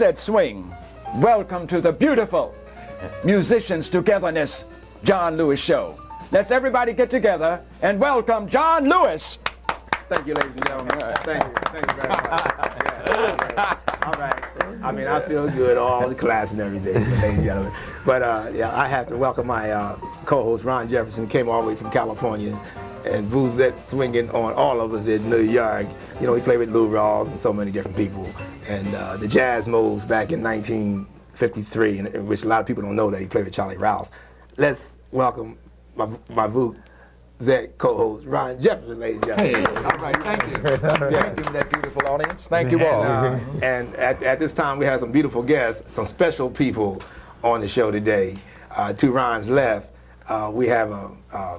said swing. Welcome to the beautiful Musicians Togetherness John Lewis Show. Let's everybody get together and welcome John Lewis. Thank you, ladies and gentlemen. Thank you very much. Yeah, all right. I mean, I feel good, all the class and everything, ladies and gentlemen. But yeah, I have to welcome my co-host, Ron Jefferson, came all the way from California, and Boozette swinging on all of us in New York. You know, he played with Lou Rawls and so many different people. And the Jazz Modes back in 1953, in which a lot of people don't know that he played with Charlie Rouse. Let's welcome my Boozette co-host, Ron Jefferson, ladies and gentlemen. Hey, all right, thank you. Thank you, that beautiful audience. Thank you all. And at this time, we have some beautiful guests, some special people on the show today. To Ron's left, we have a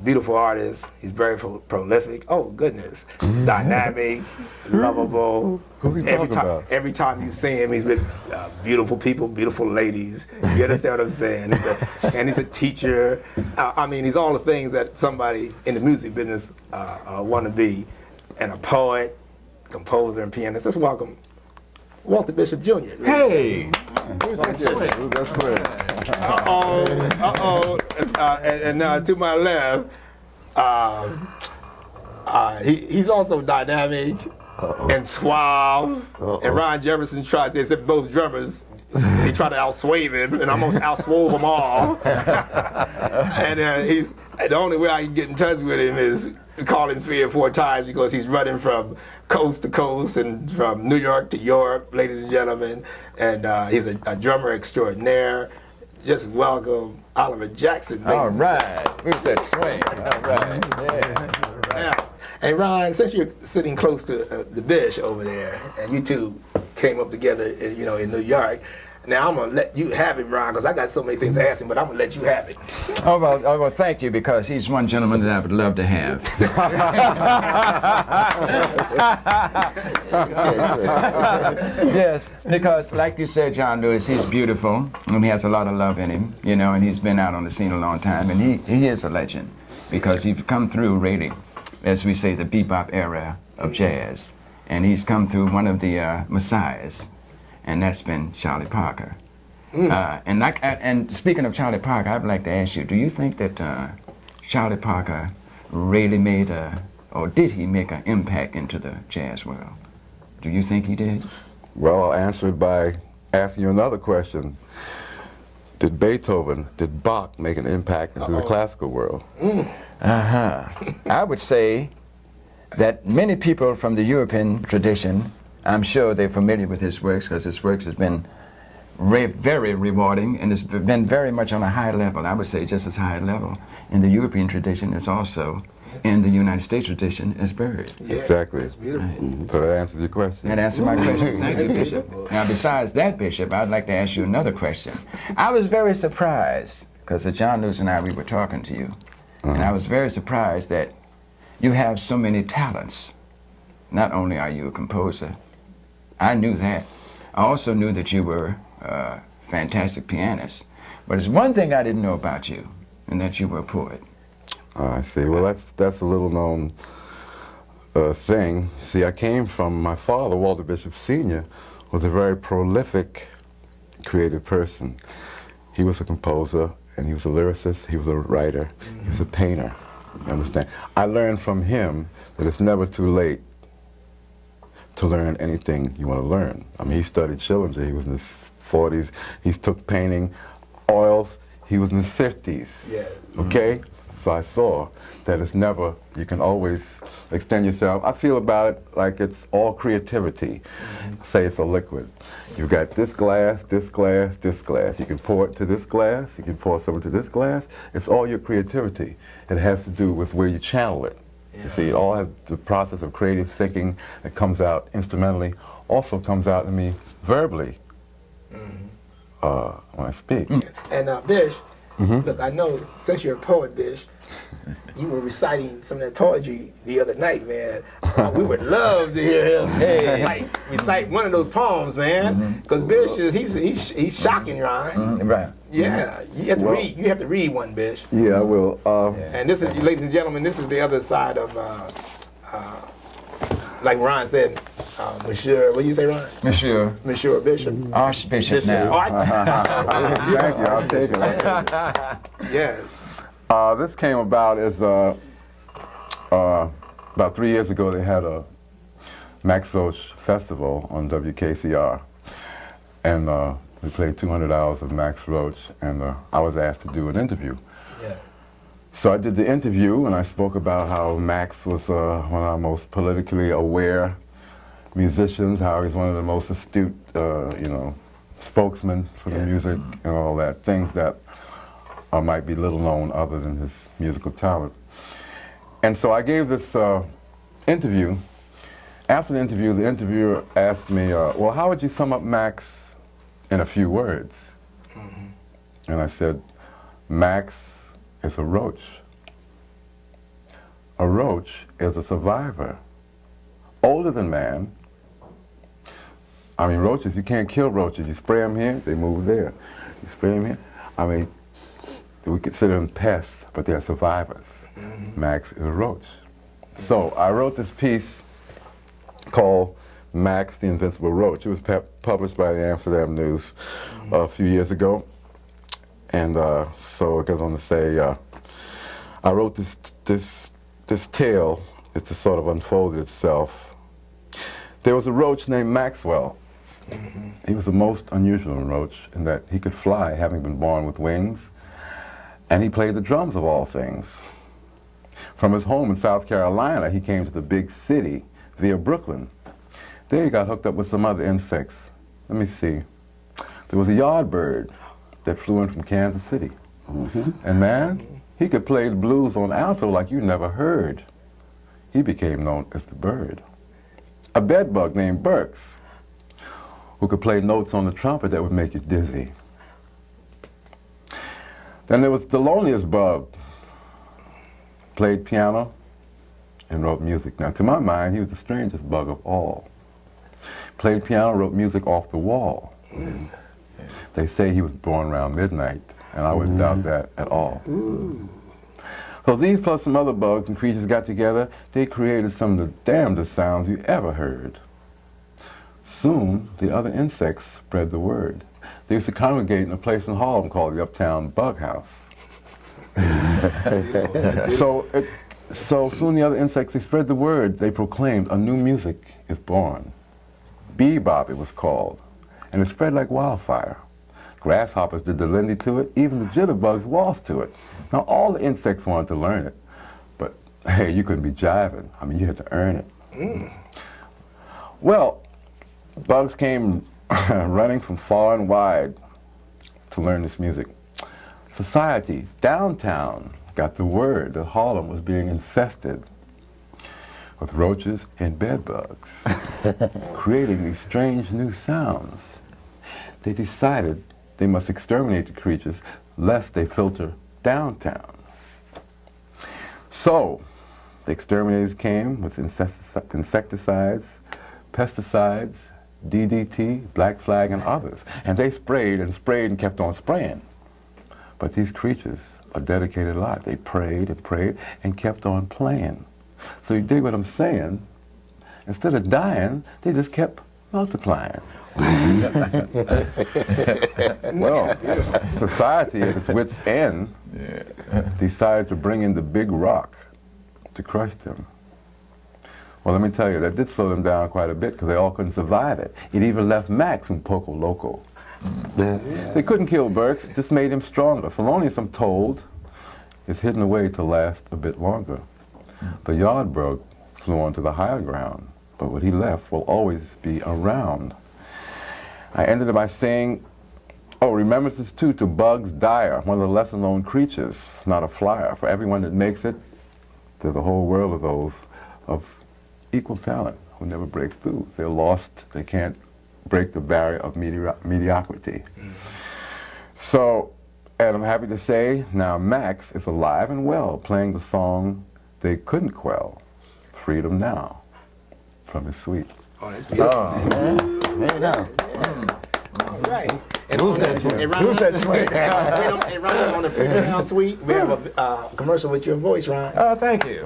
beautiful artist. He's very prolific. Oh, goodness. Dynamic, lovable. Who's he talking about? Every time you see him, he's with beautiful people, beautiful ladies. You understand what I'm saying? He's a teacher. I mean, he's all the things that somebody in the music business want to be. And a poet, composer, and pianist. Let's welcome Walter Bishop Jr. Hey! Who's that swing? And to my left, he's also dynamic and suave. And Ron Jefferson they said both drummers, he tried to outswave him, and almost outswove them all. And the only way I can get in touch with him is call him 3 or 4 times because he's running from coast to coast and from New York to Europe, ladies and gentlemen. And he's a drummer extraordinaire. Just welcome Oliver Jackson. All right. Who's that swing? All right. Yeah. And Ron, since you're sitting close to the Bish over there, and you two came up together, in New York. Now I'm gonna let you have it, Ron, because I got so many things to ask him, but I'm gonna let you have it. Oh, well, thank you, because he's one gentleman that I would love to have. Yes, because like you said, John Lewis, he's beautiful, and he has a lot of love in him, and he's been out on the scene a long time, and he is a legend, because he's come through really, as we say, the bebop era of jazz, and he's come through one of the messiahs, and that's been Charlie Parker. And speaking of Charlie Parker, I'd like to ask you, do you think that Charlie Parker really made or did he make an impact into the jazz world? Do you think he did? Well, I'll answer it by asking you another question. Did Beethoven, did Bach make an impact into the classical world? I would say that many people from the European tradition, I'm sure they're familiar with his works because his works has been very rewarding, and it's been very much on a high level. I would say just as high a level in the European tradition as also in the United States tradition is buried. Yeah, exactly. That's beautiful. So that answers your question. That answers my question. Thank you, Bishop. Now, besides that, Bishop, I'd like to ask you another question. I was very surprised because John Lewis and we were talking to you, and I was very surprised that you have so many talents. Not only are you a composer, I knew that. I also knew that you were a fantastic pianist. But there's one thing I didn't know about you, and that you were a poet. I see. Well, that's a little known thing. See, I came from my father, Walter Bishop Sr., was a very prolific, creative person. He was a composer, and he was a lyricist, he was a writer, he was a painter, you understand? I learned from him that it's never too late to learn anything you want to learn. I mean, he studied Schillinger, he was in his 40s, he took painting, oils, he was in his 50s, okay? So I saw that it's never, you can always extend yourself. I feel about it like it's all creativity. Say it's a liquid. You've got this glass, this glass, this glass. You can pour it to this glass, you can pour some into this glass. It's all your creativity. It has to do with where you channel it. You see, it all has the process of creative thinking that comes out instrumentally, also comes out in me verbally when I speak. And Bish, look, I know since you're a poet, Bish, you were reciting some of that poetry the other night, man. We would love to hear him recite one of those poems, man. Because Bish he's shocking, Ron. Right. Yeah, you have to read. You have to read one, Bish. Yeah, I will. And this is, ladies and gentlemen, this is the other side of, like Ron said, Monsieur, what do you say, Ron? Monsieur. Monsieur Bishop. Archbishop Bishop. now. Thank you. I'll take it. Yes. This came about as about 3 years ago. They had a Max Roach festival on WKCR, and we played 200 hours of Max Roach, and I was asked to do an interview. Yeah. So I did the interview, and I spoke about how Max was one of our most politically aware musicians, how he's one of the most astute, spokesmen for the music and all that, things that might be little known other than his musical talent. And so I gave this interview. After the interview, the interviewer asked me, well, how would you sum up Max in a few words? And I said, Max is a roach. A roach is a survivor. Older than man. I mean, roaches, you can't kill roaches. You spray them here, they move there. You spray them here. I mean, we consider them pests, but they're survivors. Max is a roach. So I wrote this piece called Max the Invincible Roach. It was published by the Amsterdam News a few years ago. And so it goes on to say, I wrote this tale. It just sort of unfolded itself. There was a roach named Maxwell. He was the most unusual roach in that he could fly, having been born with wings, and he played the drums of all things. From his home in South Carolina, he came to the big city via Brooklyn. There he got hooked up with some other insects. Let me see. There was a yard bird that flew in from Kansas City. And man, he could play the blues on alto like you never heard. He became known as the Bird. A bedbug named Burks, who could play notes on the trumpet that would make you dizzy. Then there was the loneliest bug, played piano and wrote music. Now, to my mind, he was the strangest bug of all. Played piano, wrote music off the wall. They say he was born around midnight, and I wouldn't doubt that at all. So these plus some other bugs and creatures got together, they created some of the damnedest sounds you ever heard. Soon, the other insects spread the word. They used to congregate in a place in Harlem called the Uptown Bug House. So soon the other insects, they spread the word. They proclaimed a new music is born. Bebop, it was called. And it spread like wildfire. Grasshoppers did the Lindy to it. Even the jitterbugs waltzed to it. Now, all the insects wanted to learn it. But, hey, you couldn't be jiving. I mean, you had to earn it. Well, bugs came running from far and wide to learn this music. Society, downtown, got the word that Harlem was being infested with roaches and bedbugs, creating these strange new sounds. They decided they must exterminate the creatures lest they filter downtown. So, the exterminators came with insecticides, pesticides, DDT, Black Flag, and others. And they sprayed and kept on spraying. But these creatures are dedicated alive. They prayed and prayed and kept on playing. So you dig what I'm saying? Instead of dying, they just kept multiplying. Well, society at its wit's end decided to bring in the big rock to crush them. Well, let me tell you, that did slow them down quite a bit because they all couldn't survive it. It even left Max in Poco Loco. They couldn't kill Burks, just made him stronger. Felonious, I'm told, is hidden away to last a bit longer. The yardbug flew onto the higher ground, but what he left will always be around. I ended it by saying, oh, remembrances too to Bugs Dyer, one of the lesser known creatures, not a flyer. For everyone that makes it, there's a whole world of those of equal talent who never break through. They're lost, they can't break the barrier of mediocrity. So, and I'm happy to say, now Max is alive and well, playing the song they couldn't quell, Freedom Now, from his suite. Oh, that's beautiful. There you go. All right. And who's that suite? Who's that suite? And Ron, on the Freedom Now suite, we have a commercial with your voice, Ron. Oh, thank you.